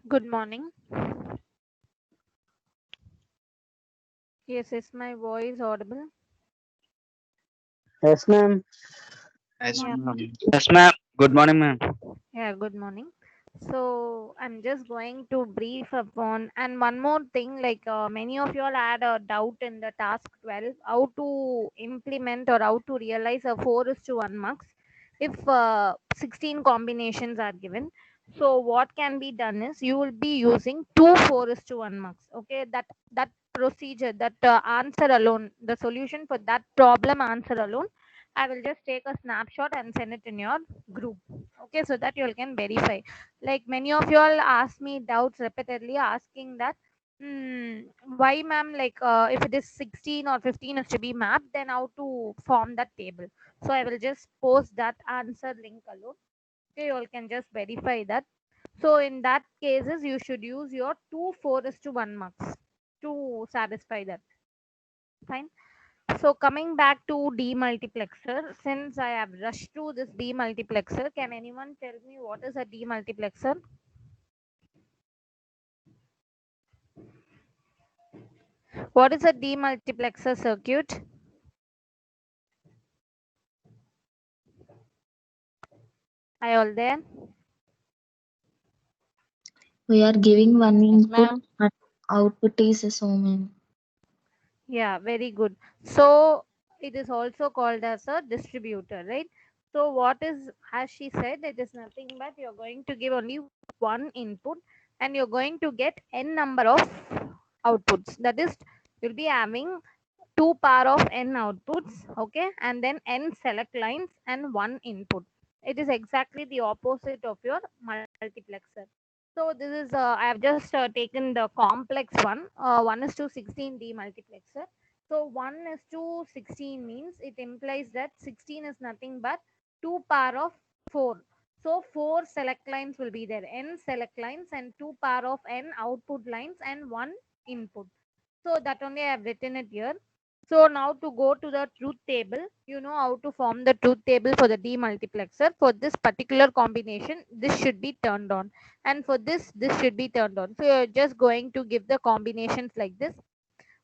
Good morning. Yes, is my voice audible? Yes, ma'am. Yes, Yeah, ma'am. Yes, ma'am. Good morning, ma'am. yeah, good morning. So I'm just going to brief upon and one more thing, like many of you all had a doubt in the task 12, how to implement or how to realize a 4 is to 1 marks if 16 combinations are given. So what can be done is you will be using two 4 is to 1 marks. Okay, that procedure, that answer alone, the solution for that problem answer alone, I will just take a snapshot and send it in your group. Okay, so that you all can verify. Like many of you all ask me doubts repeatedly asking that, why ma'am, like if it is 16 or 15 is to be mapped, then how to form that table. So I will just post that answer link alone. Okay, you all can just verify that. So in that cases you should use your 2 4 is to 1 marks to satisfy that. Fine. So coming back to demultiplexer, since I have rushed through this demultiplexer, can anyone tell me what is a demultiplexer? What is a demultiplexer circuit? Are you all there? We are giving one Yes, input, ma'am. but output is so many. Yeah, very good. So it is also called as a distributor, right? So what is, as she said, it is nothing but you're going to give only one input and you're going to get n number of outputs. That is, you'll be having 2 power of n outputs, okay, and then n select lines and one input. It is exactly the opposite of your multiplexer. So this is I have just taken the complex one, 1 is to 16 demultiplexer. So 1 is to 16 means it implies that 16 is nothing but 2 power of 4. So 4 select lines will be there, n select lines and 2 power of n output lines and one input. So that only I have written it here. So now to go to the truth table, you know how to form the truth table for the demultiplexer. For this particular combination, this should be turned on. And for this should be turned on. So you're just going to give the combinations like this.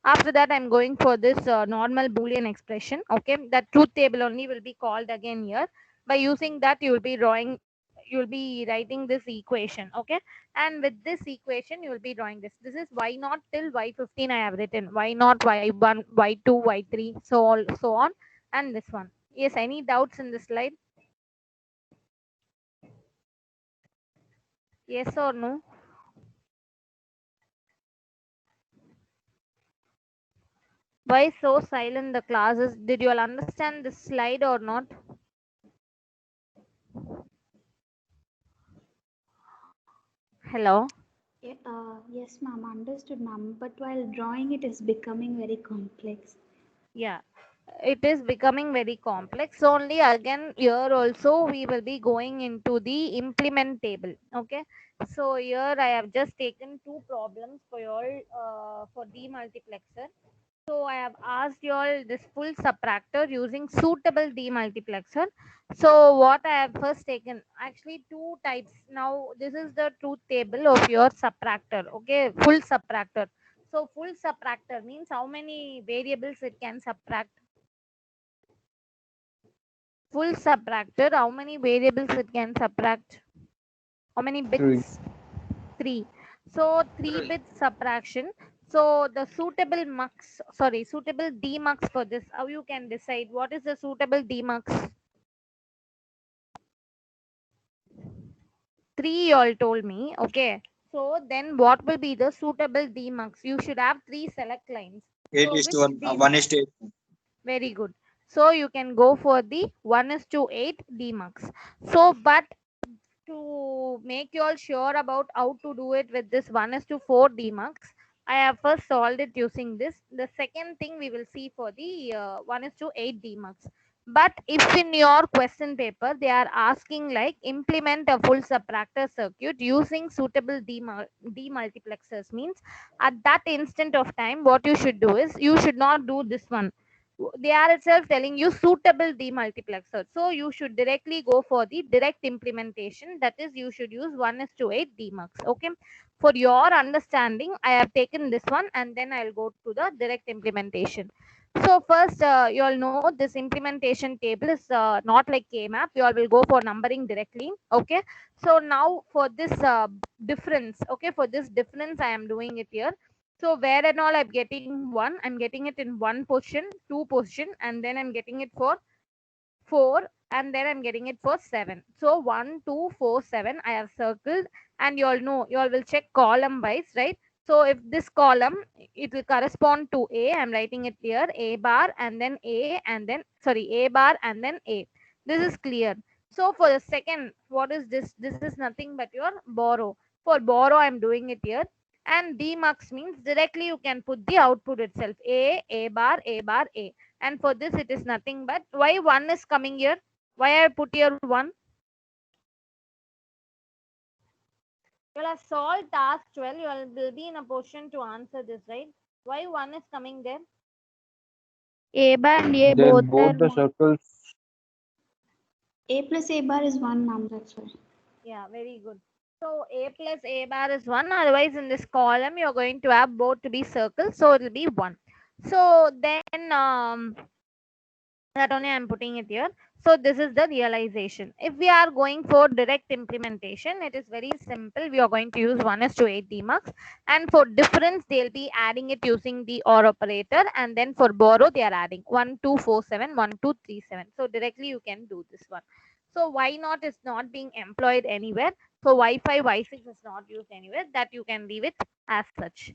After that, I'm going for this normal Boolean expression. Okay, that truth table only will be called again here. By using that, you'll be writing this equation. Okay, and with this equation, you will be drawing this. This is y naught till y15. I have written y naught, y1, y2, y3, so on, and this one. Yes, any doubts in this slide? Yes or no? Why so silent the classes? Did you all understand this slide or not? Hello. Yes, ma'am, understood, ma'am. But while drawing it is becoming very complex. Yeah, it is becoming very complex. So only again here also we will be going into the implement table. Okay, so here I have just taken two problems for your for demultiplexer. So I have asked you all this full subtractor using suitable demultiplexer. So what I have first taken, actually two types. Now this is the truth table of your subtractor. Okay, full subtractor. So full subtractor means how many variables it can subtract. Full subtractor, how many variables it can subtract? How many Three. bits? 3. So 3 bits subtraction. So the suitable mux, sorry, suitable demux for this, how you can decide what is the suitable demux? 3 you all told me. Okay. So then what will be the suitable demux? You should have 3 select lines. 8 So is to which 1. demux? 1 is to 8. Very good. So you can go for the 1:8 demux. So but to make you all sure about how to do it with this 1:4 demux, I have first solved it using this. The second thing we will see for the 1:8 demux. But if in your question paper they are asking like implement a full subtractor circuit using suitable demultiplexers, means at that instant of time what you should do is you should not do this one. They are itself telling you suitable demultiplexer, so you should directly go for the direct implementation, that is you should use 1:8 demux. Okay, for your understanding I have taken this one and then I'll go to the direct implementation. So first you all know this implementation table is not like KMap, you all will go for numbering directly. Okay, so now for this difference, okay, for this difference I am doing it here. So where and all I'm getting one, I'm getting it in one position, two position, and then I'm getting it for 4, and then I'm getting it for 7. So 1, 2, 4, 7 I have circled, and you all know, you all will check column wise, right? So if this column, it will correspond to A, I'm writing it here, A bar and then A and then, sorry, A bar and then A. This is clear. So for the second, what is this? This is nothing but your borrow. For borrow, I'm doing it here. And demux means directly you can put the output itself. A bar, A bar, A. And for this it is nothing but, why 1 is coming here, why I put here 1? You will have solved task 12, you will be in a position to answer this, right? Why 1 is coming there? A bar and A Then both are both the circles. A plus A bar is 1, ma'am, that's why. Yeah, very good. So A plus A bar is 1, otherwise in this column you're going to have both to be circles, so it will be 1. So then that only I'm putting it here. So this is the realization. If we are going for direct implementation, it is very simple. We are going to use 1:8 demux, and for difference they'll be adding it using the OR operator, and then for borrow they are adding 1247 1237. So directly you can do this one. So why not is not being employed anywhere. So Wi-Fi Y6 is not used anywhere, that you can leave it as such.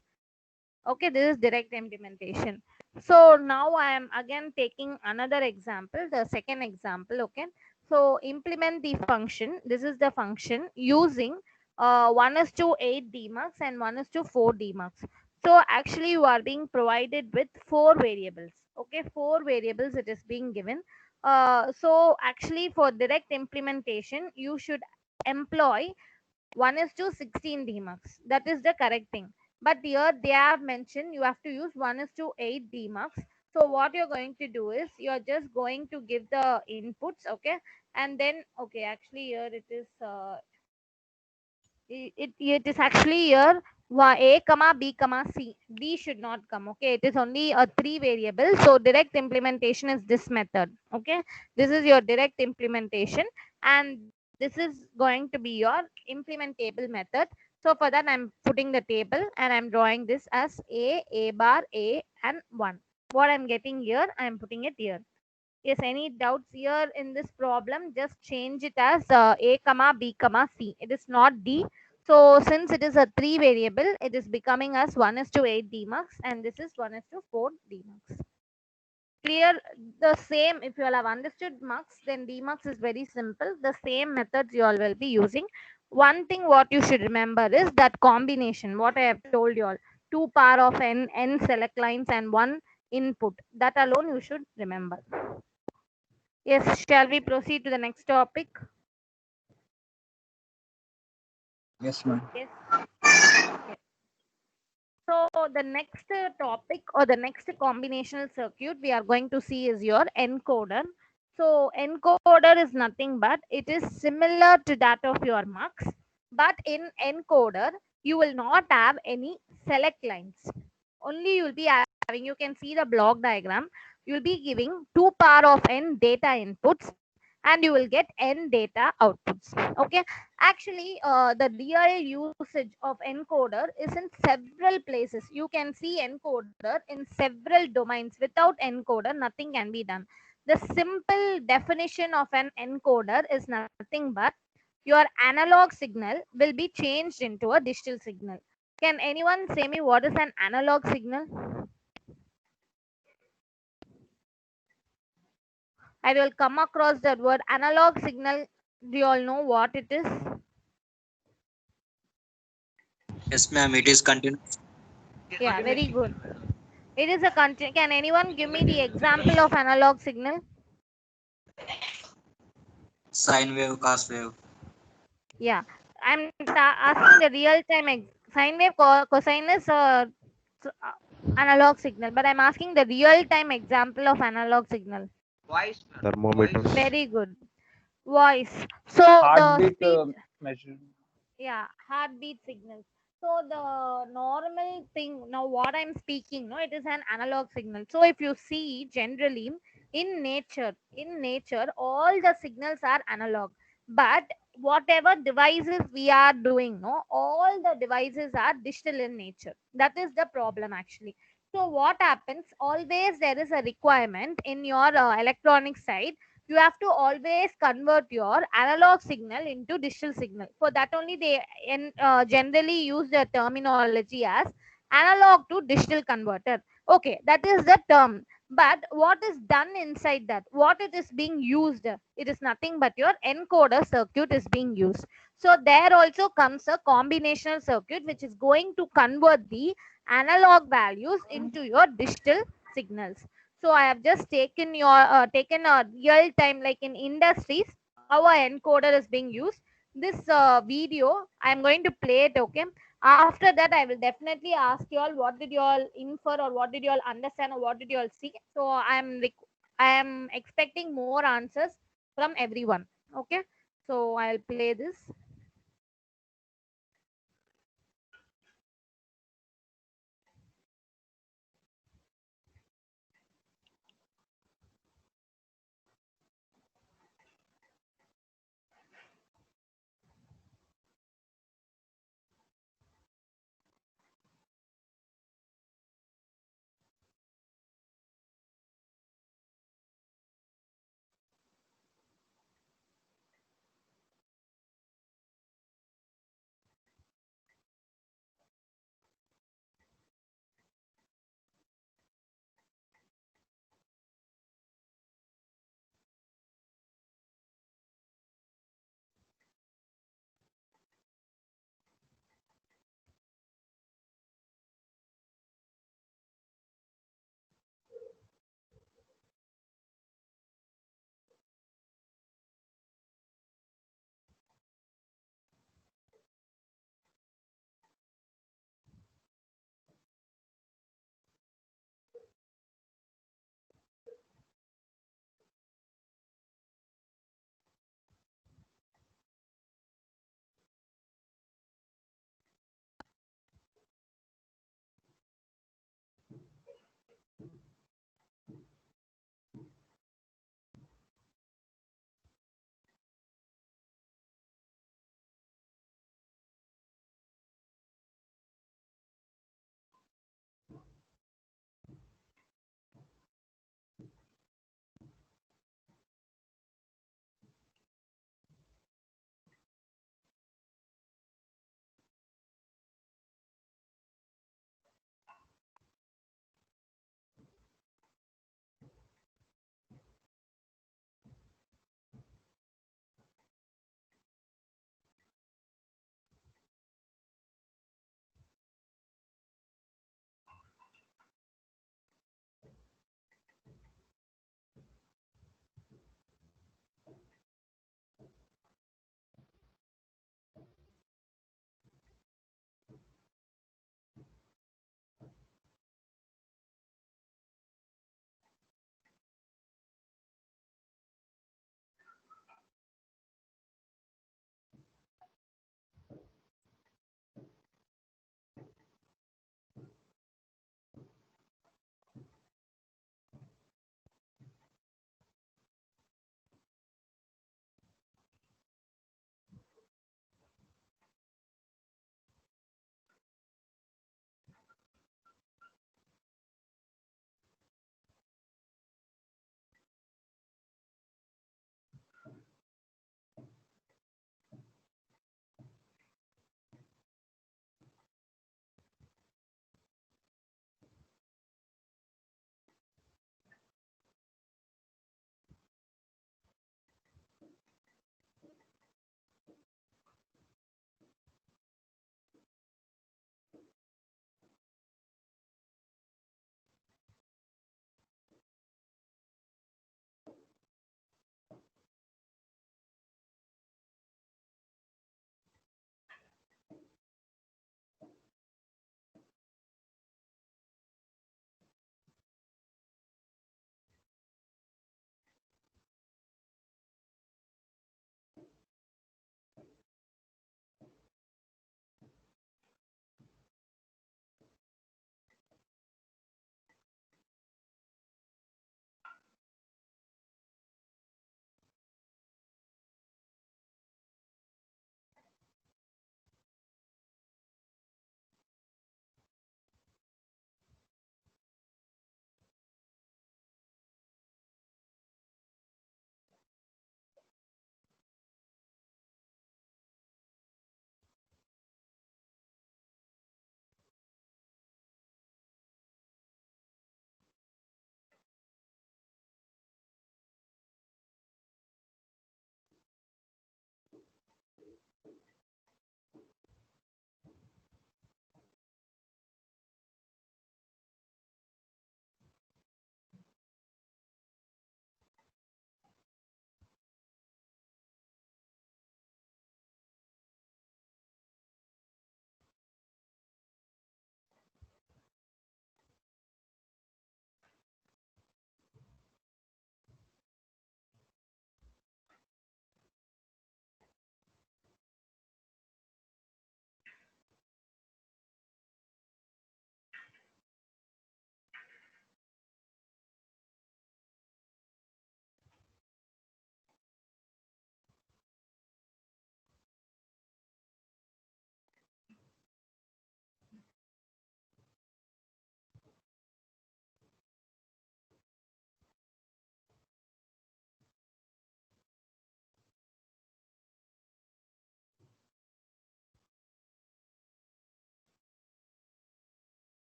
Okay, this is direct implementation. So now I am again taking another example, the second example. Okay, so implement the function. This is the function using 1:8 demux and 1:4 demux. So actually you are being provided with 4 variables. Okay, 4 variables it is being given. So actually for direct implementation you should employ 1:16 demux. That is the correct thing. But here they have mentioned you have to use 1:8 demux. So what you're going to do is you're just going to give the inputs, okay, and then okay, actually here it is it is actually here A comma B comma C. D should not come. Okay, it is only a 3 variable. So direct implementation is this method. Okay, this is your direct implementation, and this is going to be your implementable method. So for that I'm putting the table and I'm drawing this as A bar, A and 1. What I'm getting here, I'm putting it here. Yes, any doubts here in this problem, just change it as A comma B comma C. It is not D. So since it is a 3 variable, it is becoming as 1:8 demux, and this is 1:4 demux. Clear? The same, if you all have understood mux, then demux is very simple. The same methods you all will be using. One thing what you should remember is that combination, what I have told you all, 2 power of n select lines and 1 input. That alone you should remember. Yes, shall we proceed to the next topic? Yes, ma'am. Yes. Okay. So the next topic or the next combinational circuit we are going to see is your encoder. So encoder is nothing but it is similar to that of your mux, but in encoder you will not have any select lines. Only you will be having, you can see the block diagram. You will be giving 2 power of n data inputs and you will get n data outputs. Okay, actually the real usage of encoder is in several places. You can see encoder in several domains. Without encoder nothing can be done. The simple definition of an encoder is nothing but your analog signal will be changed into a digital signal. Can anyone say me what is an analog signal? I will come across that word analog signal. Do you all know what it is? Yes, ma'am. It is continuous. Yeah, very good. It is a can anyone give me the example of analog signal? Sine wave, cos wave. Yeah, I'm asking the real time sine wave, cosine is analog signal, but I'm asking the real time example of analog signal. Thermometers. Very good. Voice. So the Heartbeat speech. measure. Yeah, heartbeat signals. So the normal thing now, what I'm speaking, no, it is an analog signal. So if you see generally in nature all the signals are analog, but whatever devices we are doing, no, all the devices are digital in nature. That is the problem actually. So what happens, always there is a requirement in your electronic side. You have to always convert your analog signal into digital signal. For that only they generally use the terminology as analog to digital converter. Okay, that is the term. But what is done inside that, what it is being used, it is nothing but your encoder circuit is being used. So there also comes a combinational circuit which is going to convert the analog values into your digital signals. So I have just taken a real time, like in industries how a encoder is being used. This video I'm going to play it. Okay, after that I will definitely ask you all what did you all infer or what did you all understand or what did you all see. So I am expecting more answers from everyone. Okay, so I'll play this.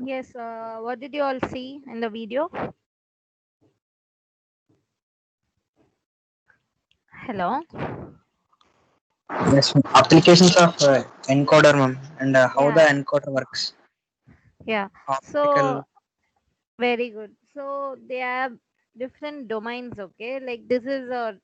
Yes, what did you all see in the video? Hello? Yes, applications of encoder, ma'am, and how the Yeah, encoder works. yeah. So Optical. very good. So they have different domains, okay? Like this is a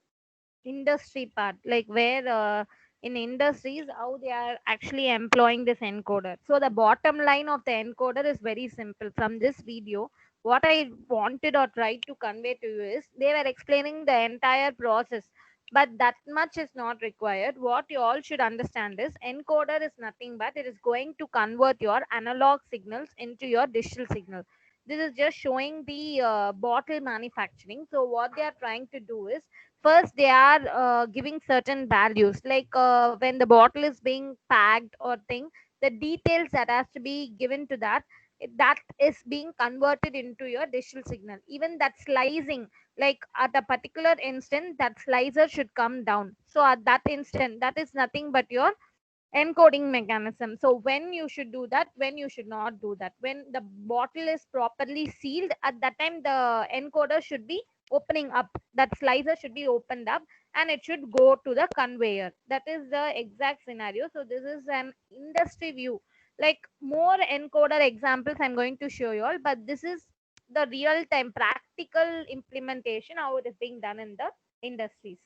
industry part, like where in industries how they are actually employing this encoder. So the bottom line of the encoder is very simple. From this video, what I wanted or tried to convey to you is they were explaining the entire process, but that much is not required. What you all should understand is encoder is nothing but it is going to convert your analog signals into your digital signal. This is just showing the bottle manufacturing. So what they are trying to do is, first they are giving certain values, like when the bottle is being packed or thing, the details that has to be given to that, that is being converted into your digital signal. Even that slicing, like at a particular instant that slicer should come down, so at that instant that is nothing but your encoding mechanism. So when you should do that, when you should not do that, when the bottle is properly sealed, at that time the encoder should be opening up, that slicer should be opened up, and it should go to the conveyor. That is the exact scenario. So this is an industry view. Like more encoder examples I'm going to show you all, but this is the real time practical implementation how it is being done in the industries.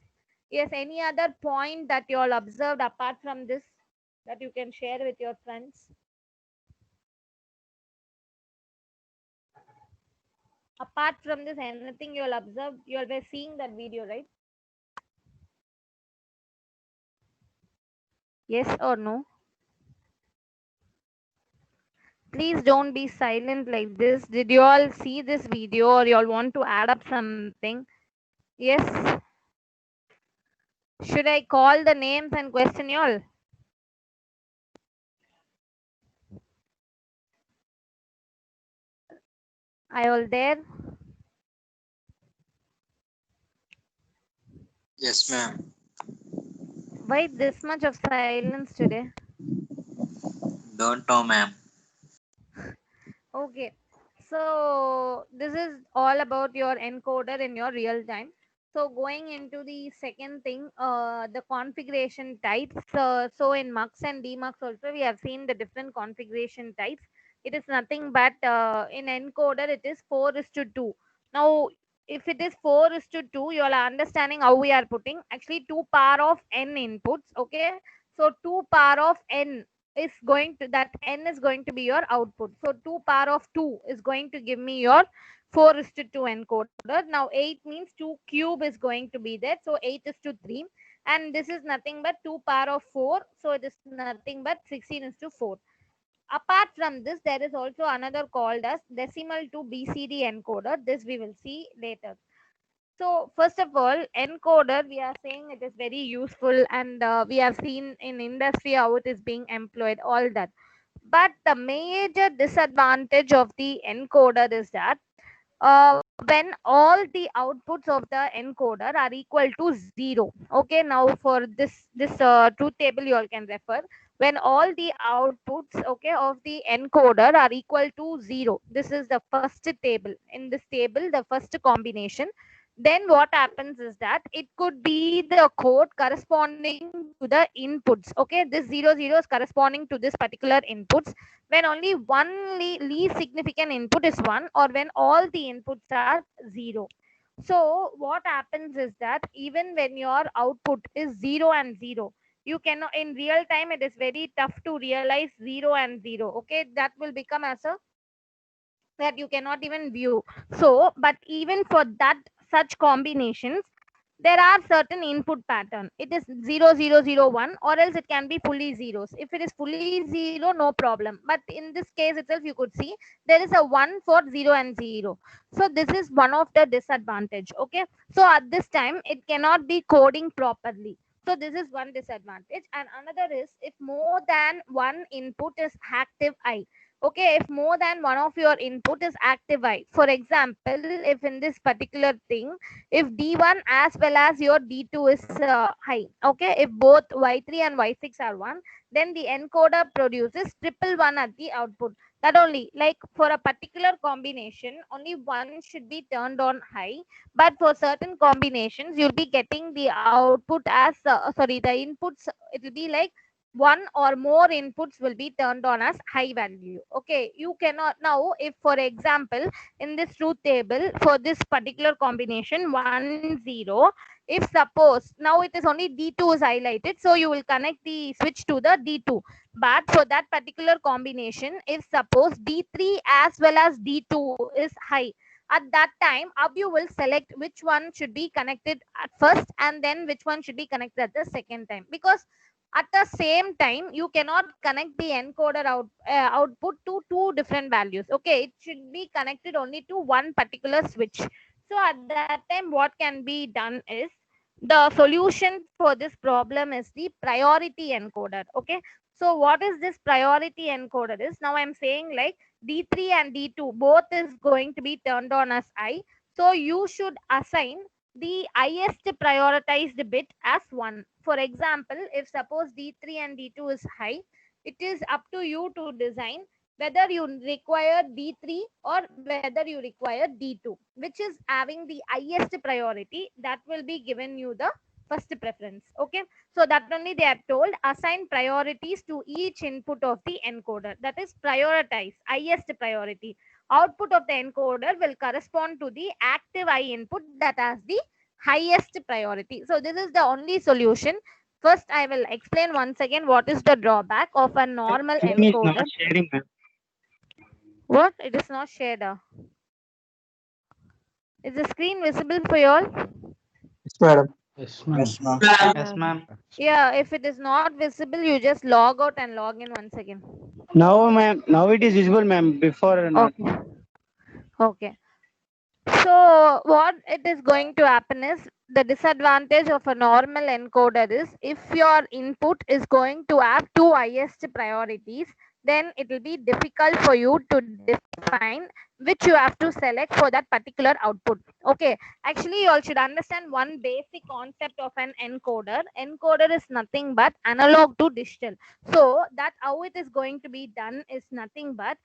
Yes, any other point that you all observed apart from this that you can share with your friends? Apart from this, anything you all observed? You all were seeing that video, right? Yes or no? Please don't be silent like this. Did you all see this video or you all want to add up something? Yes. Should I call the names and question you all? Are you all there? Yes, ma'am. Why this much of silence today? Don't know, ma'am. Okay, so this is all about your encoder in your real time. So going into the second thing, the configuration types. So in mux and demux also we have seen the different configuration types. It is nothing but in encoder it is 4:2. Now if it is 4:2, you all are understanding how we are putting actually 2 power of n inputs. Okay, so 2 power of n is going to, that n is going to be your output. So 2 power of 2 is going to give me your 4:2 encoder. Now 8 means 2 cube is going to be there. So 8:3. And this is nothing but 2 power of 4. So it is nothing but 16:4. Apart from this, there is also another called as decimal to BCD encoder. This we will see later. So first of all, encoder, we are saying it is very useful, and we have seen in industry how it is being employed, all that. But the major disadvantage of the encoder is that when all the outputs of the encoder are equal to zero. Okay, now for this truth table you all can refer. When all the outputs, okay, of the encoder are equal to zero, this is the first table. In this table, the first combination, then what happens is that it could be the code corresponding to the inputs. Okay, this 00 is corresponding to this particular inputs when only one least significant input is 1, or when all the inputs are 0. So what happens is that even when your output is 0 and 0, you cannot, in real time it is very tough to realize 0 and 0. Okay, that will become as a, that you cannot even view. So but even for that, such combinations, there are certain input pattern. It is 0001, or else it can be fully zeros. If it is fully zero, no problem, but in this case itself you could see there is a 1 for 0 and 0. So this is one of the disadvantage. Okay, so at this time it cannot be coding properly. So this is one disadvantage. And another is if more than one input is active I. Okay, if more than one of your input is active I, for example, if in this particular thing, if D1 as well as your D2 is high, okay, if both Y3 and Y6 are 1, then the encoder produces triple 1 at the output. That only, like for a particular combination, only one should be turned on high, but for certain combinations, you'll be getting the output as, sorry, the inputs, it will be like one or more inputs will be turned on as high value. Okay, you cannot now, if for example, in this truth table for this particular combination 1 0, if suppose now it is only D2 is highlighted, so you will connect the switch to the D2. But for that particular combination, if suppose D3 as well as D2 is high, at that time Abu will select which one should be connected at first and then which one should be connected at the second time, because at the same time you cannot connect the encoder output to two different values. Okay, it should be connected only to one particular switch. So at that time what can be done is, the solution for this problem is the priority encoder. Okay, so what is this priority encoder is, now I'm saying like D3 and D2 both is going to be turned on as I, so you should assign the highest prioritized bit as 1. For example, if suppose D3 and D2 is high, it is up to you to design whether you require D3 or whether you require D2, which is having the highest priority, that will be given you the first preference. Okay, so that only they have told, assign priorities to each input of the encoder, that is prioritize highest priority. Output of the encoder will correspond to the active I input that has the highest priority. So this is the only solution. First I will explain once again what is the drawback of a normal Screen is encoder. not sharing, ma'am. What? It is not shared. Is the screen visible for you all? Yes, madam. Yes, ma'am. Yes, ma'am. Yes, ma'am. Yeah, if it is not visible, you just log out and log in once again. Now, ma'am. Now it is visible, ma'am. Before not. Okay. Okay. So what it is going to happen is, the disadvantage of a normal encoder is, if your input is going to have two highest priorities, then it will be difficult for you to define which you have to select for that particular output. Okay, actually you all should understand one basic concept of an encoder. Encoder is nothing but analog to digital. So that how it is going to be done is nothing but,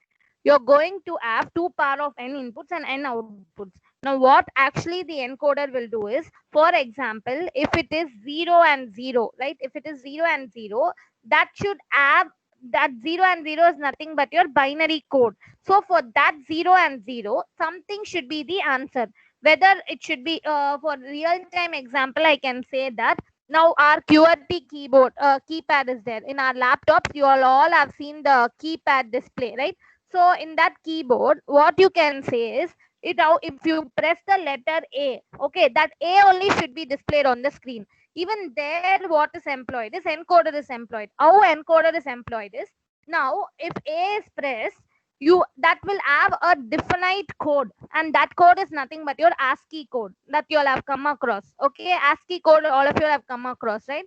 you're going to have two power of n inputs and n outputs. Now what actually the encoder will do is, for example, if it is 0 and 0, right, if it is 0 and 0, that should have, that 0 and 0 is nothing but your binary code. So for that 0 and 0, something should be the answer. Whether it should be, for real time example, I can say that now our QWERTY keyboard keypad is there in our laptops. You all have seen the keypad display, right? So in that keyboard, what you can say is, it out, if you press the letter A, okay, that A only should be displayed on the screen. Even there, what is employed is encoder is employed. How encoder is employed is, now if A is pressed, you, that will have a definite code, and that code is nothing but your ASCII code that you all have come across. Okay, ASCII code all of you have come across, right?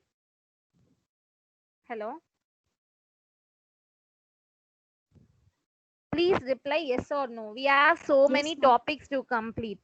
Hello, please reply yes or no. We have so Yes, many ma'am. topics to complete.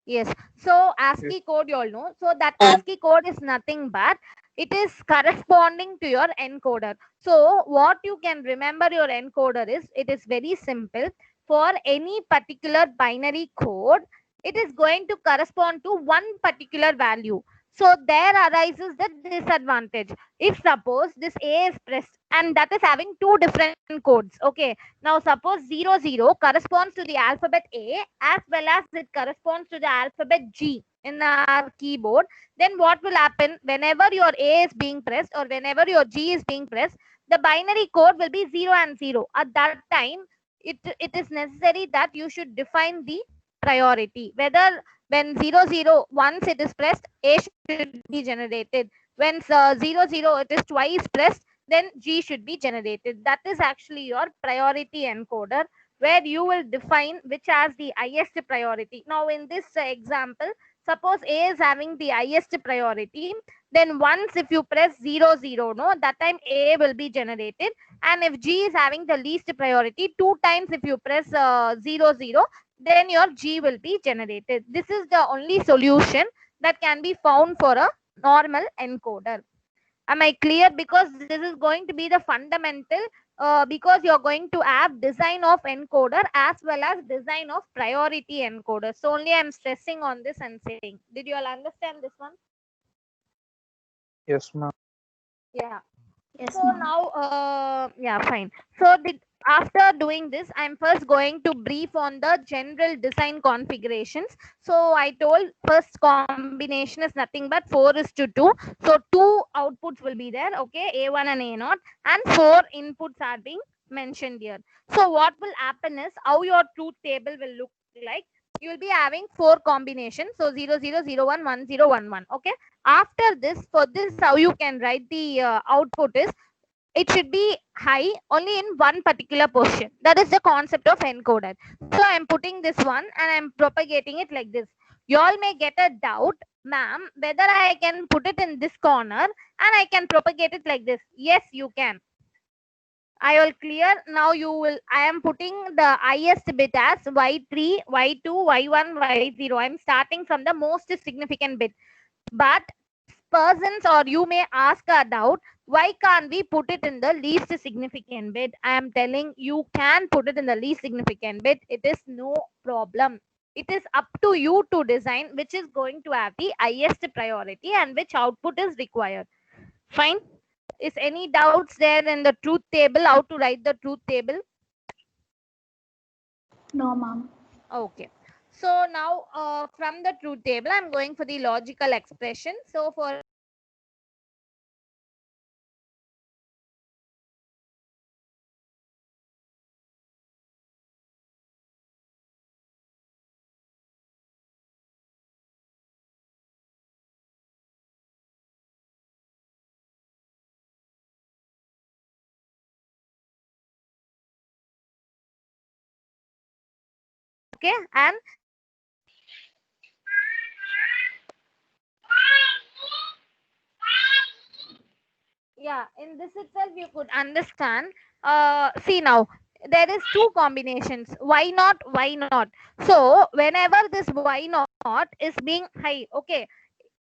Yes. So ASCII code you all know. So that ASCII code is nothing but, it is corresponding to your encoder. So what you can remember your encoder is, it is very simple. For any particular binary code, it is going to correspond to one particular value. So there arises the disadvantage. If suppose this A is pressed and that is having two different codes. Okay. Now suppose 00 corresponds to the alphabet A as well as it corresponds to the alphabet G in our keyboard. Then what will happen, whenever your A is being pressed or whenever your G is being pressed, the binary code will be 0 and 0. At that time, it is necessary that you should define the priority. Whether when 00 once it is pressed, A should be generated. When 00 it is twice pressed, then G should be generated. That is actually your priority encoder, where you will define which has the highest priority. Now in this example, suppose A is having the highest priority, then once if you press 00, no, that time A will be generated. And if G is having the least priority, two times if you press 00, then your G will be generated. This is the only solution that can be found for a normal encoder. Am I clear? Because this is going to be the fundamental because you're going to have design of encoder as well as design of priority encoder. So only I'm stressing on this and saying. Did you all understand this one? Yes, ma'am. Yeah. Yes, So ma'am. now, yeah, fine. So after doing this, I'm first going to brief on the general design configurations. So I told first combination is nothing but 4:2. So two outputs will be there, okay, A1 and A0, and four inputs are being mentioned here. So what will happen is how your truth table will look like. You will be having four combinations. So 00011011. Okay. After this, for this, how you can write the output is it should be high only in one particular portion. That is the concept of encoder. So I'm putting this one and I'm propagating it like this. You all may get a doubt, ma'am, whether I can put it in this corner and I can propagate it like this. Yes, you can. I will clear. Now you will, I am putting the highest bit as Y3, Y2, Y1, Y0. I'm starting from the most significant bit. But persons or you may ask a doubt, why can't we put it in the least significant bit? I am telling you can put it in the least significant bit. It is no problem. It is up to you to design which is going to have the highest priority and which output is required. Fine. Is any doubts there in the truth table? How to write the truth table? No, ma'am. Okay. So now from the truth table, I'm going for the logical expression. So for okay, and yeah, in this itself you could understand. See now, there is two combinations. Why not? So whenever this why not is being high, okay,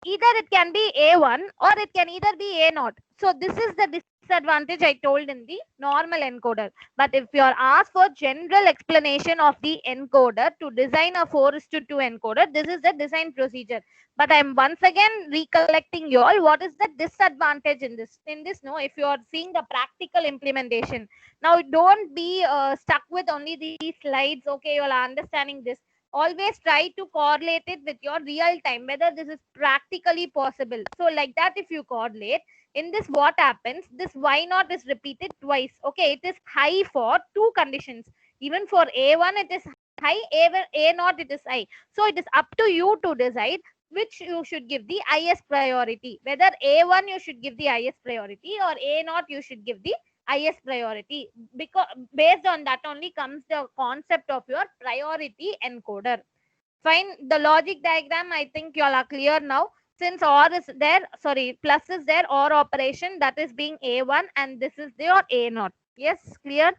either it can be A1 or it can either be A0. So this is the disadvantage I told in the normal encoder. But if you are asked for general explanation of the encoder to design a 4:2 encoder, this is the design procedure. But I'm once again recollecting you all what is the disadvantage in this. In this, no, if you are seeing the practical implementation, now don't be stuck with only these slides. Okay, you are understanding this. Always try to correlate it with your real time, whether this is practically possible. So like that, if you correlate in this, what happens, this why not is repeated twice. Okay, it is high for two conditions. Even for A1 it is high, A0 it is high. So it is up to you to decide which you should give the highest priority, whether A1 you should give the highest priority or A0 you should give the highest priority, because based on that only comes the concept of your priority encoder. Fine. The logic diagram, I think you all are clear now. Since or is there, sorry, plus is there, or operation, that is being A1 and this is your A0. Yes, clear.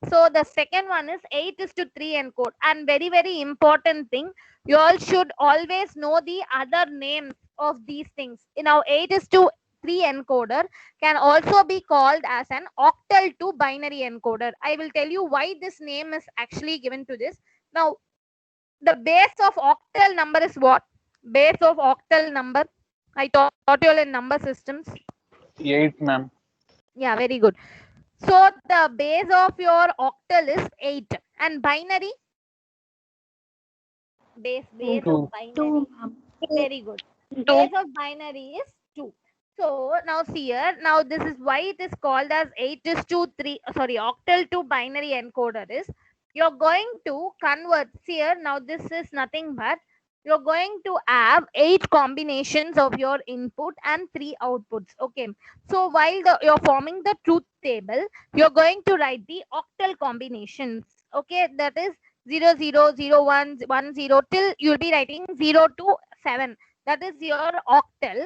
So the second one is 8:3 encode, and very important thing, you all should always know the other names of these things. Now 8:3 encoder can also be called as an octal to binary encoder. I will tell you why this name is actually given to this. Now the base of octal number is what? Base of octal number. I taught you all in number systems. 8, ma'am. Yeah, very good. So the base of your octal is 8 and binary. Base of 2. binary. 2, ma'am. Very good. Base of binary is 2. So now see here. Now this is why it is called as 8:3. Sorry, octal to binary encoder is you're going to convert. See here. Now this is nothing but you're going to have 8 combinations of your input and 3 outputs. Okay. So while you're forming the truth table, you're going to write the octal combinations. Okay, that is 000110 till you'll be writing 0 to 7. That is your octal.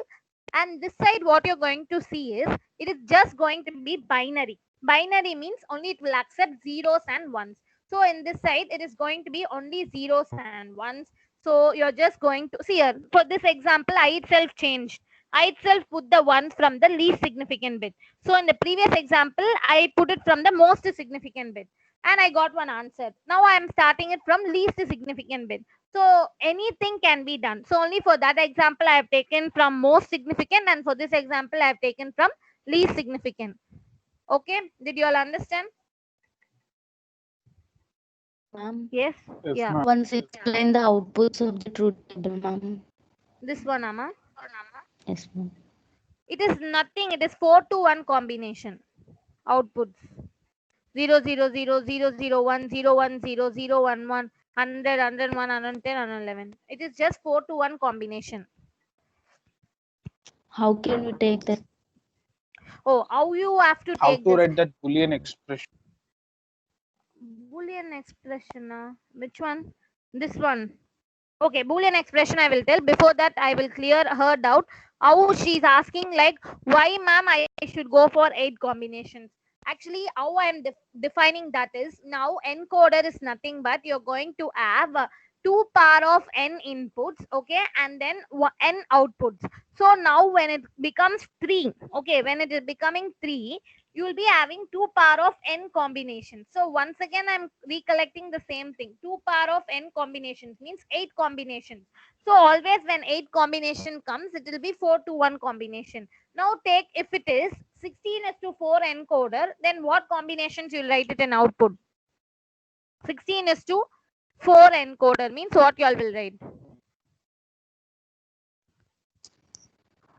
And this side, what you're going to see is it is just going to be binary. Binary means only it will accept zeros and ones. So in this side, it is going to be only zeros and ones. So you're just going to see here for this example, I itself changed. I itself put the 1 from the least significant bit. So in the previous example, I put it from the most significant bit and I got one answer. Now I am starting it from least significant bit. So anything can be done. So only for that example, I have taken from most significant, and for this example, I have taken from least significant. Okay, did you all understand? Ma'am, Yes. Yes, Yeah. ma'am. once explain the outputs of the truth table, ma'am. This one, Amma. Yes, ma'am. It is nothing. It is 4 to 1 combination. Outputs 0 0 0 0 0 1 0 1 0 0 1 1 100 101 110 111. It is just 4 to 1 combination. How can we take that? Oh, how you have to How take to this write that Boolean expression? Boolean expression? Which one? This one. Okay, Boolean expression I will tell. Before that, I will clear her doubt. How she's asking, like, why, ma'am, I should go for 8 combinations. Actually, how I am defining that is, now encoder is nothing but you're going to have 2 power of n inputs, okay, and then n outputs. So now when it becomes 3, okay, when it is becoming 3, you will be having 2 power of n combinations. So once again, I'm recollecting the same thing. 2 power of n combinations means 8 combinations. So always when 8 combination comes, it will be 4 to 1 combination. Now take, if it is 16:4 encoder, then what combinations you'll write it in output? 16:4 encoder means what you all will write?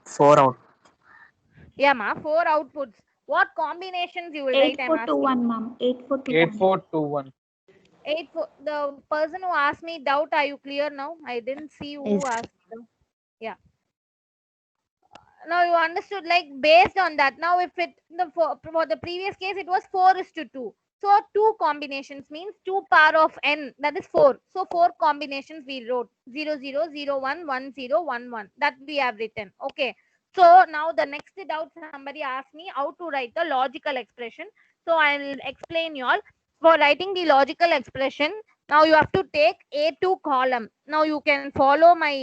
4 out. Yeah, ma, 4 outputs. What combinations you will write? 8 I'm 4 2 asking. 1, ma'am. 8 4 2 8 1. 4 2 1. 8 4. The person who asked me doubt, are you clear now? I didn't see who Yes. asked. Yeah. Now you understood, like based on that. Now if it for the previous case it was 4:2. So 2 combinations means 2 power of n, that is 4. So 4 combinations we wrote 00011011 that we have written. Okay. So now the next doubt somebody asked me how to write the logical expression. So I'll explain you all. For writing the logical expression, now you have to take A2 column. Now you can follow my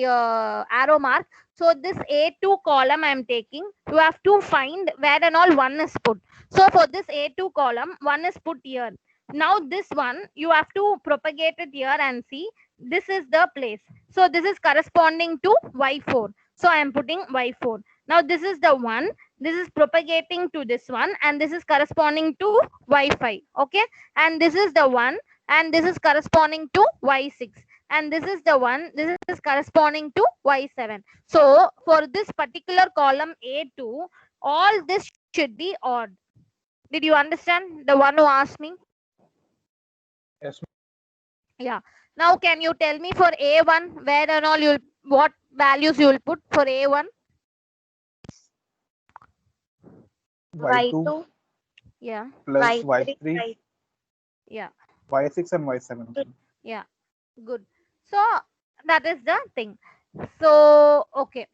arrow mark. So this A2 column I am taking, you have to find where and all 1 is put. So for this A2 column, 1 is put here. Now this one, you have to propagate it here and see, this is the place. So this is corresponding to Y4. So I am putting Y4. Now this is the one, this is propagating to this one, and this is corresponding to Y5. Okay. And this is the one, and this is corresponding to Y6. And this is the one, this is corresponding to Y7. So for this particular column A2, all this should be odd. Did you understand? The one who asked me? Yes, ma'am. Yeah. Now can you tell me for A1 where and all you'll, what values you will put for A1? Y2 Yeah. plus Y3, Yeah. Y6 and Y7. Yeah. Good. So that is the thing. So okay.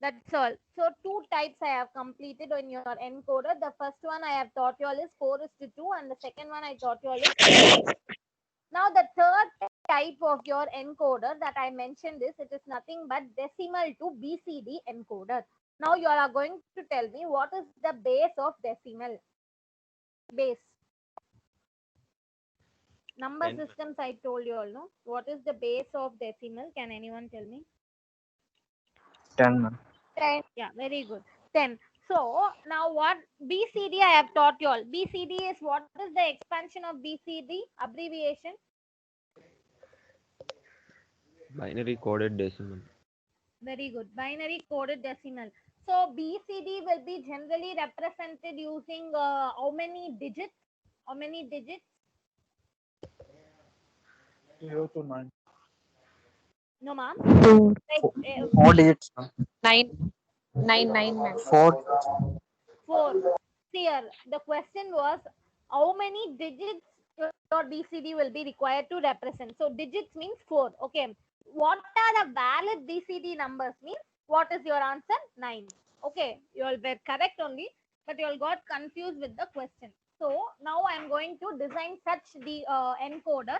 That's all. So 2 types I have completed on your encoder. The first one I have taught you all is 4:2, and the second one I taught you all is 4:2. Now the third type of your encoder that I mentioned is, it is nothing but decimal to BCD encoder. Now you all are going to tell me what is the base of decimal. Base. Number 10. systems I told you all, no? What is the base of decimal? Can anyone tell me? 10, ma'am. 10. Yeah, very good. 10. So now what BCD I have taught you all. BCD is, what is the expansion of BCD? Abbreviation? Binary coded decimal. Very good. Binary coded decimal. So BCD will be generally represented using how many digits? How many digits? 0 to 9. No, ma'am. 4. Like 4 digits, ma'am. 9 ma'am. 4. 4. Here, the question was how many digits your BCD will be required to represent. So digits means 4. Okay. What are the valid BCD numbers means? What is your answer? 9. Okay. You all were correct only, but you all got confused with the question. So now I am going to design such the encoder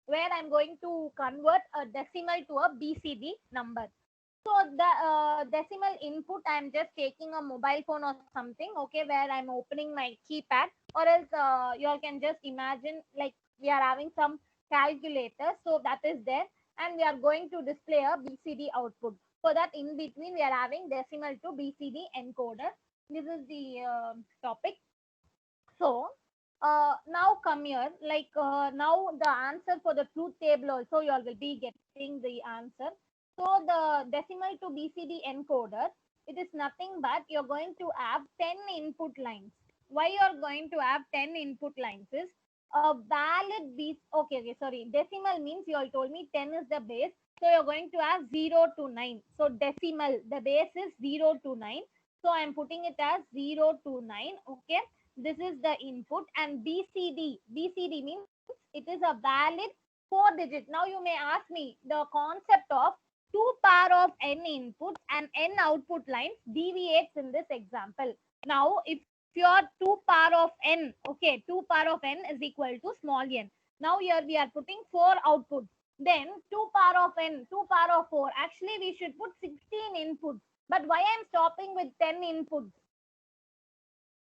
where I'm going to convert a decimal to a BCD number. So the decimal input, I'm just taking a mobile phone or something, okay, where I'm opening my keypad, or else you all can just imagine like we are having some calculator, so that is there, and we are going to display a BCD output. For that, in between, we are having decimal to BCD encoder. This is the topic. So now come here, like now the answer for the truth table also you all will be getting the answer. So the decimal to BCD encoder, it is nothing but you're going to have 10 input lines. Why you're going to have 10 input lines is a valid B. Okay, sorry. Decimal means you all told me 10 is the base. So you're going to have 0 to 9. So decimal, the base is 0 to 9. So I'm putting it as 0 to 9. Okay, this is the input, and BCD means it is a valid 4 digit. Now you may ask me the concept of 2 power of n inputs and n output lines deviates in this example. Now if your 2 power of n, okay, 2 power of n is equal to small n. Now here we are putting 4 outputs. Then 2 power of n, 2 power of 4. Actually we should put 16 inputs. But why I'm stopping with 10 inputs?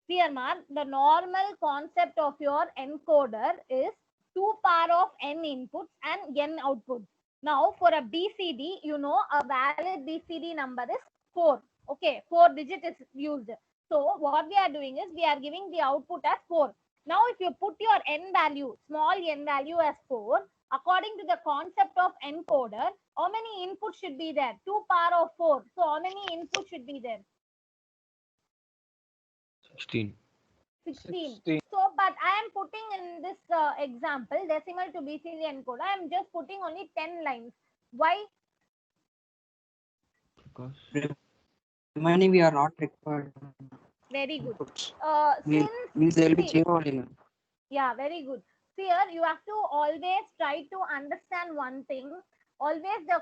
Clear, Mark? The normal concept of your encoder is 2 power of n inputs and n outputs. Now, for a BCD, you know a valid BCD number is 4. Okay, 4 digit is used. So, what we are doing is we are giving the output as 4. Now, if you put your n value, small n value as 4, according to the concept of encoder, how many inputs should be there? 2 power of 4. So, how many inputs should be there? 16. 16. 16. So, but I am putting in this example decimal to BCD encoder. I am just putting only 10 lines. Why? Because Remaining we are not required. Very good. Means Since there will be see, zero only. yeah, very good. See here, you have to always try to understand one thing. Always the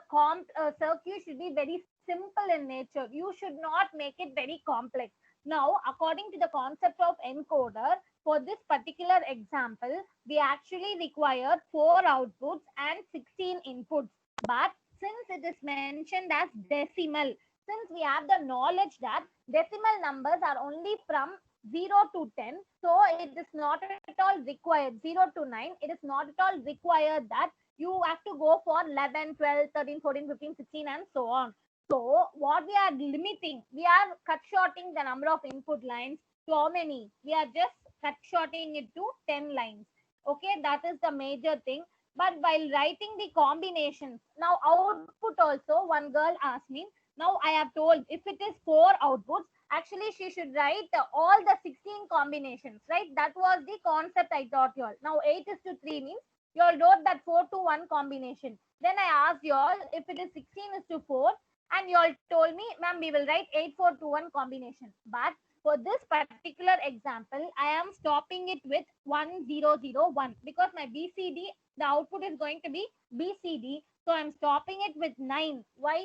circuit should be very simple in nature. You should not make it very complex. Now, according to the concept of encoder, for this particular example, we actually require 4 outputs and 16 inputs. But since it is mentioned as decimal, since we have the knowledge that decimal numbers are only from 0 to 10, so it is not at all required. 0 to 9, it is not at all required that you have to go for 11, 12, 13, 14, 15, 16, and so on. So what we are limiting, we are cut shorting the number of input lines to how many? We are just cut shorting it to 10 lines. Okay, that is the major thing. But while writing the combinations, now output also, one girl asked me, now I have told if it is 4 outputs, actually she should write all the 16 combinations, right? That was the concept I taught you all. Now 8 is to 3 means you all wrote that 4 to 1 combination. Then I asked you all if it is 16 is to 4, and you all told me, ma'am, we will write 8, 4 to 1 combination. But for this particular example, I am stopping it with 1001 because my BCD, the output is going to be BCD. So I'm stopping it with 9. Why?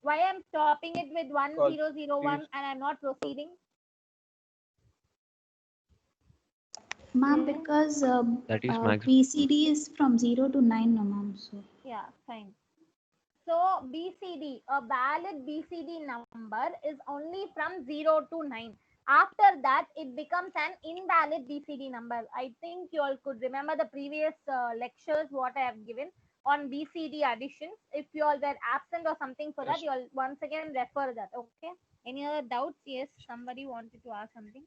Why I'm stopping it with 1001 and I'm not proceeding? Ma'am, because That is maximum. BCD is from 0 to 9, no, ma'am. So Yeah, fine. So BCD, a valid BCD number is only from 0 to 9. After that, it becomes an invalid BCD number. I think you all could remember the previous lectures what I have given on BCD additions. If you all were absent or something for that, you all once again refer that. Okay. Any other doubts? Yes, somebody wanted to ask something.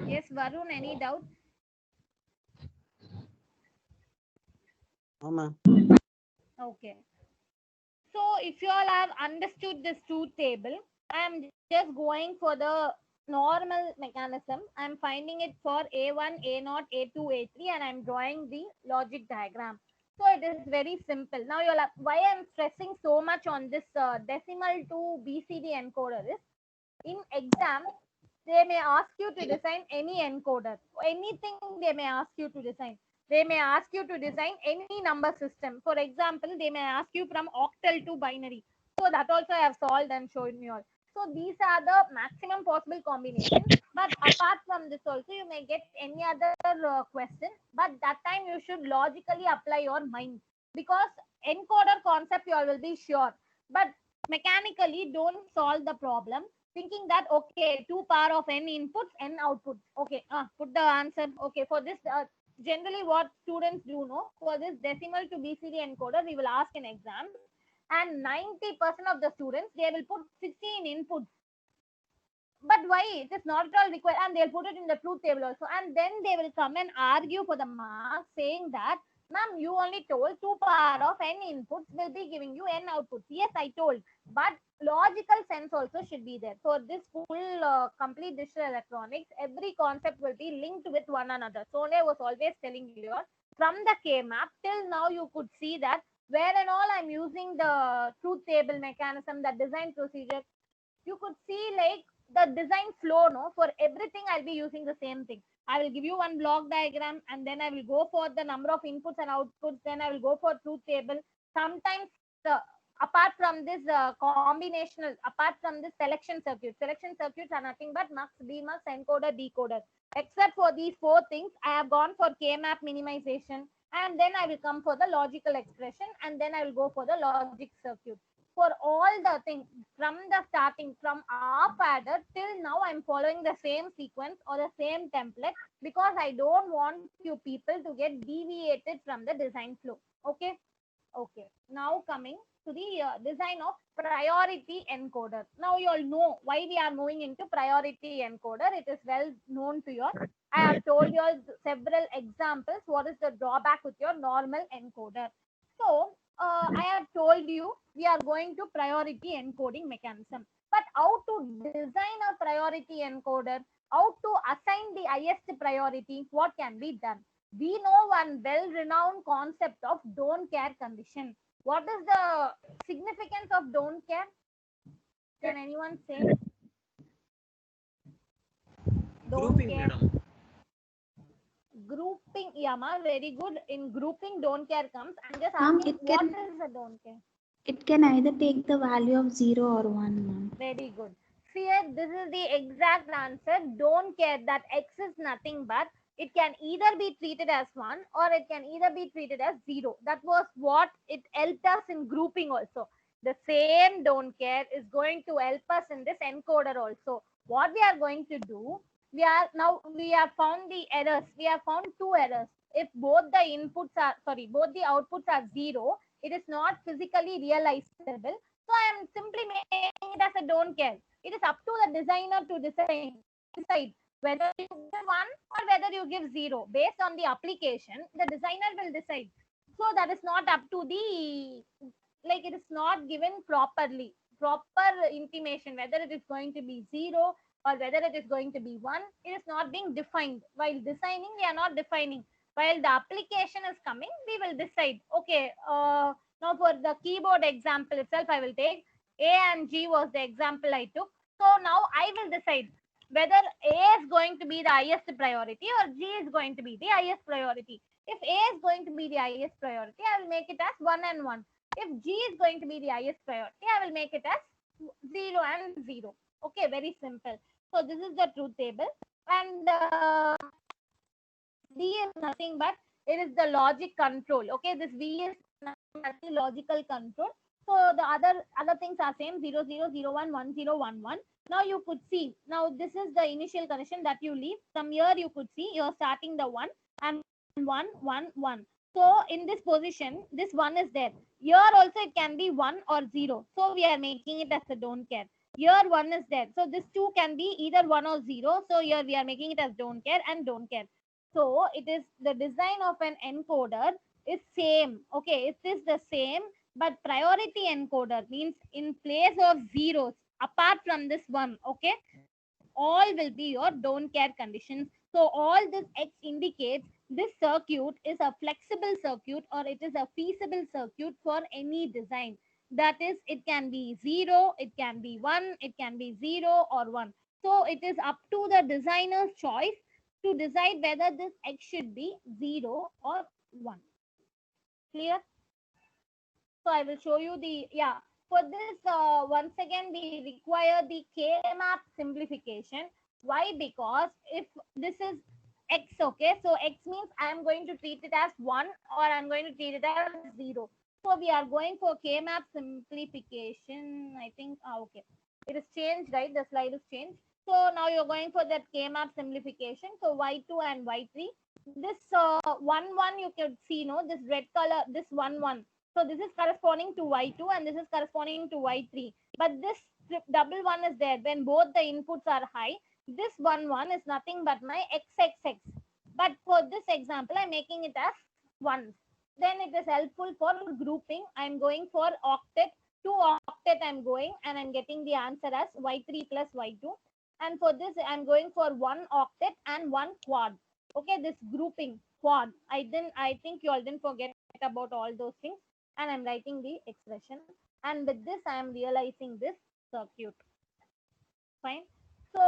Yes, Varun, any doubts? No, ma'am. Okay. So if you all have understood this truth table, I am just going for the normal mechanism. I'm finding it for A1, A0, A2, A3, and I'm drawing the logic diagram. So it is very simple. Now you'll have, why I'm stressing so much on this decimal to BCD encoder is in exam they may ask you to design any encoder, anything they may ask you to design. They may ask you to design any number system. For example, they may ask you from octal to binary. So that also I have solved and shown you all. So these are the maximum possible combinations. But apart from from this also you may get any other question, but that time you should logically apply your mind, because encoder concept you all will be sure, but mechanically don't solve the problem thinking that okay, 2 power of n inputs, n outputs. Okay, put the answer. Okay, for this, generally what students do know, for this decimal to BCD encoder, we will ask in exam, and 90% of the students, they will put 16 inputs. But why? It is not at all required, and they'll put it in the truth table also, and then they will come and argue for the marks, saying that, ma'am, you only told 2 power of n inputs will be giving you n outputs. Yes, I told, but logical sense also should be there. For this full complete digital electronics, every concept will be linked with one another. Sone was always telling you, from the K map till now, you could see that where and all I'm using the truth table mechanism, the design procedure, you could see like the design flow. No, for everything I'll be using the same thing. I will give you one block diagram, and then I will go for the number of inputs and outputs, then I will go for truth table. Sometimes the apart from this combinational, apart from this selection circuits are nothing but mux, bmux, encoder, decoder. Except for these four things, I have gone for K-map minimization, and then I will come for the logical expression, and then I will go for the logic circuit. For all the things from the starting, from up adder till now, I'm following the same sequence or the same template, because I don't want you people to get deviated from the design flow. Okay. Okay, now coming to the design of priority encoder. Now you all know why we are moving into priority encoder. It is well known to you all. I have told you all several examples. What is the drawback with your normal encoder? So I have told you we are going to priority encoding mechanism. But how to design a priority encoder? How to assign the highest priority? What can be done? We know one well-renowned concept of don't care condition. What is the significance of don't care? Can anyone say? Don't Grouping, care. madam. Grouping, Yama, very good. In grouping, don't care comes. I'm just Ma'am, asking, it what can is a don't care? it can either take the value of 0 or 1, ma'am. Very good. See, here, this is the exact answer. Don't care that x is nothing but it can either be treated as 1 or it can either be treated as 0. That was what it helped us in grouping also. The same don't care is going to help us in this encoder also. What we are going to do, we have found the errors. We have found two errors. If both the both the outputs are 0, it is not physically realizable. So I am simply making it as a don't care. It is up to the designer to decide whether you give 1 or whether you give 0. Based on the application, the designer will decide. So that is not up to the, like, it is not given proper intimation whether it is going to be 0 or whether it is going to be 1. It is not being defined. While designing, we are not defining. While the application is coming, we will decide. Okay, now for the keyboard example itself, I will take A and G was the example I took. So now I will decide whether A is going to be the highest priority or G is going to be the highest priority. If A is going to be the highest priority, I will make it as 1 and 1. If G is going to be the highest priority, I will make it as 0 and 0. Okay, very simple. So this is the truth table, and D is nothing but it is the logic control. Okay, this V is nothing but the logical control. So the other things are same, 0 0 0 1 1 0 1 1. Now you could see, now this is the initial condition that you leave. From here you could see you're starting the 1 and 1 1 1. So in this position, this 1 is there. Here also it can be 1 or 0. So we are making it as a don't care. Here 1 is there. So this 2 can be either 1 or 0. So here we are making it as don't care and don't care. So it is the design of an encoder is same. Okay, it is the same, but priority encoder means in place of zeros, apart from this one, okay, all will be your don't care conditions. So all this X indicates this circuit is a flexible circuit or it is a feasible circuit for any design. That is, it can be 0, it can be 1, it can be 0 or 1. So it is up to the designer's choice to decide whether this X should be 0 or 1. Clear? So I will show you the, yeah. For this, once again, we require the K-map simplification. Why? Because if this is x, okay, so x means I am going to treat it as 1 or I'm going to treat it as 0. So we are going for K-map simplification. I think, okay. It is changed, right? The slide is changed. So now you're going for that K-map simplification. So y2 and y3. This 1, 1 you can see, no? This red color, this 1, 1. So this is corresponding to y2 and this is corresponding to y3. But this double 1 is there when both the inputs are high. This 1, 1 is nothing but my xxx. But for this example, I'm making it as 1. Then it is helpful for grouping. I'm going for octet. 2 octet I'm going and I'm getting the answer as y3 plus y2. And for this, I'm going for 1 octet and 1 quad. Okay, this grouping quad. I think you all didn't forget about all those things. And I'm writing the expression. And with this, I am realizing this circuit. Fine. So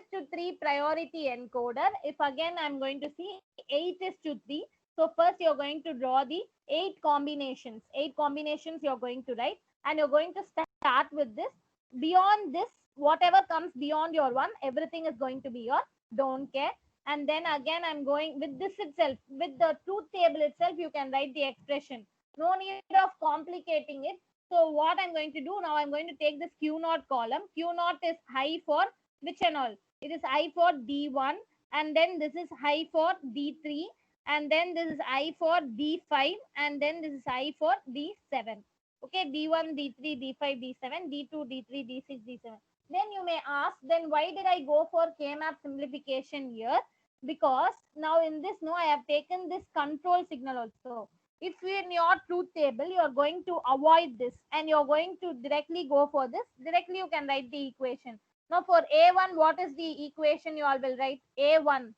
8:3 priority encoder. If again I'm going to see 8:3. So first you're going to draw the 8 combinations. 8 combinations you're going to write and you're going to start with this. Beyond this, whatever comes beyond your one, everything is going to be your don't care. And then again I'm going with this itself, with the truth table itself, you can write the expression. No need of complicating it. So what I'm going to do now, I'm going to take this Q0 column. Q0 is high for which and all? It is high for D1 and then this is high for D3 and then this is I for D5 and then this is I for D7. Okay, D1, D3, D5, D7, D2, D3, D6, D7. Then you may ask, then why did I go for K-map simplification here? Because now in this, no, I have taken this control signal also. If in your truth table, you are going to avoid this and you're going to directly go for this, directly you can write the equation. Now for A1, what is the equation you all will write? A1.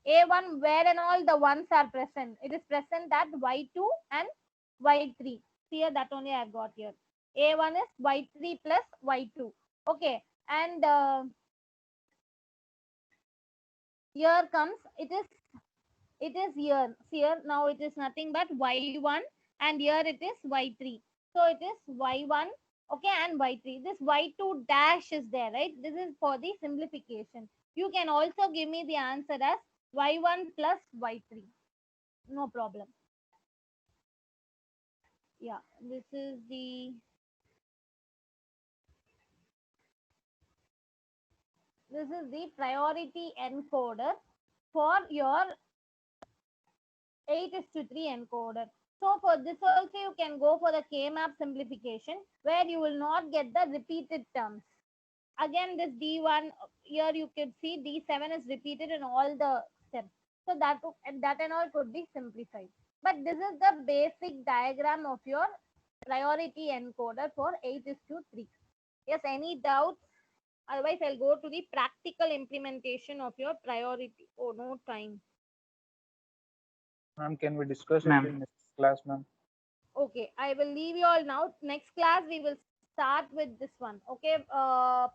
A1, where and all the ones are present. It is present at Y2 and Y3. Here, that only I have got here. A1 is Y3 plus Y2. Okay. And here comes, it is here. Now it is nothing but Y1 and here it is Y3. So it is Y1, okay, and Y3. This Y2 dash is there, right? This is for the simplification. You can also give me the answer as Y1 plus Y3. No problem. Yeah, this is the priority encoder for your 8:3 encoder. So for this also you can go for the K-map simplification where you will not get the repeated terms. Again, this D1 here you could see D7 is repeated in all the steps. So that and all could be simplified. But this is the basic diagram of your priority encoder for 8:3. Yes, any doubts? Otherwise, I'll go to the practical implementation of your priority. Oh, no time. Ma'am, can we discuss it Ma'am. in next class, ma'am? Okay, I will leave you all now. Next class, we will start with this one. Okay,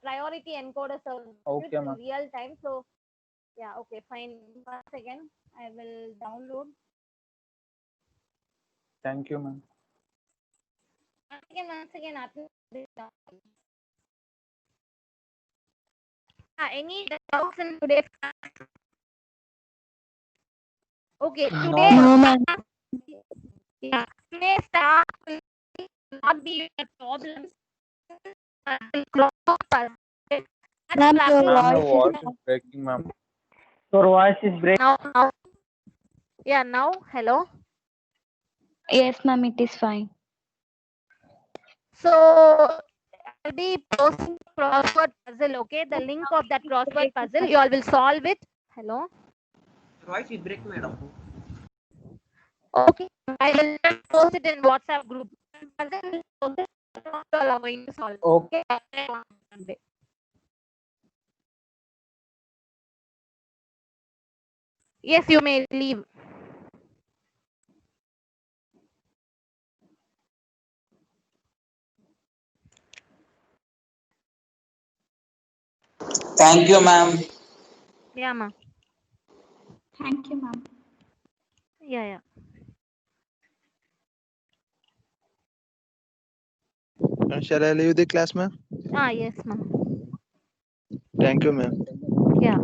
priority encoder service Okay, in ma'am. real time. So, yeah, okay, fine. Once again, I will download. Thank you, ma'am. Once again, any doubts in today's class? Okay, today, No, ma'am. yeah, today's task will not be your problems. Will cross us. Ma'am, your Ma'am, your voice voice is breaking, ma'am. Your voice is breaking. Now, yeah, now, hello. Yes, ma'am, it is fine. So I'll be posting crossword puzzle. Okay, the link of that crossword puzzle, you all will solve it. Hello. Voice is breaking, madam. Okay, I will just post it in WhatsApp group. Puzzle will post it, you all are going to solve. Okay. Okay. Yes, you may leave. Thank you, ma'am. Yeah, ma. Thank you, ma'am. Yeah. Shall I leave the class, ma'am? Yes, ma'am. Thank you, ma'am. Yeah.